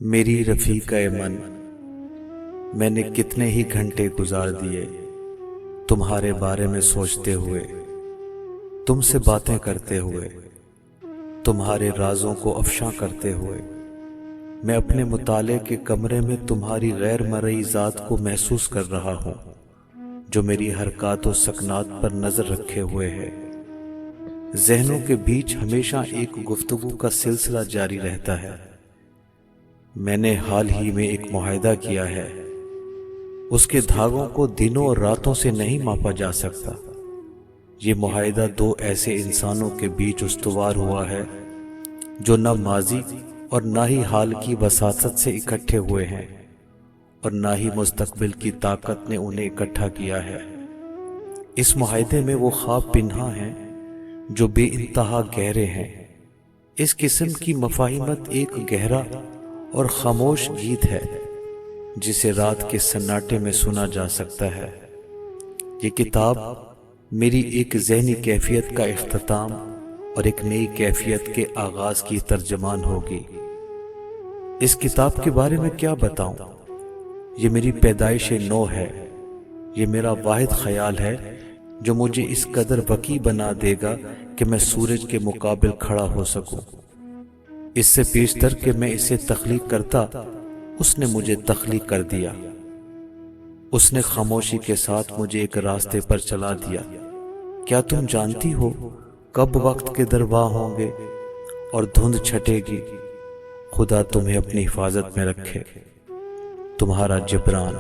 میری رفیقہ من، میں نے کتنے ہی گھنٹے گزار دیے تمہارے بارے میں سوچتے ہوئے، تم سے باتیں کرتے ہوئے، تمہارے رازوں کو افشاں کرتے ہوئے۔ میں اپنے مطالعے کے کمرے میں تمہاری غیر مرئی ذات کو محسوس کر رہا ہوں، جو میری حرکات و سکنات پر نظر رکھے ہوئے ہے۔ ذہنوں کے بیچ ہمیشہ ایک گفتگو کا سلسلہ جاری رہتا ہے۔ میں نے حال ہی میں ایک معاہدہ کیا ہے، اس کے دھاگوں کو دنوں اور راتوں سے نہیں ماپا جا سکتا۔ یہ معاہدہ دو ایسے انسانوں کے بیچ استوار ہوا ہے جو نہ ماضی اور نہ ہی حال کی وساطت سے اکٹھے ہوئے ہیں، اور نہ ہی مستقبل کی طاقت نے انہیں اکٹھا کیا ہے۔ اس معاہدے میں وہ خواب پنہاں ہیں جو بے انتہا گہرے ہیں۔ اس قسم کی مفاہمت ایک گہرا اور خاموش گیت ہے جسے رات کے سناٹے میں سنا جا سکتا ہے۔ یہ کتاب میری ایک ذہنی کیفیت کا اختتام اور ایک نئی کیفیت کے آغاز کی ترجمان ہوگی۔ اس کتاب کے بارے میں کیا بتاؤں؟ یہ میری پیدائش نو ہے۔ یہ میرا واحد خیال ہے جو مجھے اس قدر وسیع بنا دے گا کہ میں سورج کے مقابل کھڑا ہو سکوں۔ اس سے پیشتر کہ میں اسے تخلیق کرتا، اس نے مجھے تخلیق کر دیا۔ اس نے خاموشی کے ساتھ مجھے ایک راستے پر چلا دیا۔ کیا تم جانتی ہو کب وقت کے درواہ ہوں گے اور دھند چھٹے گی؟ خدا تمہیں اپنی حفاظت میں رکھے۔ تمہارا جبران۔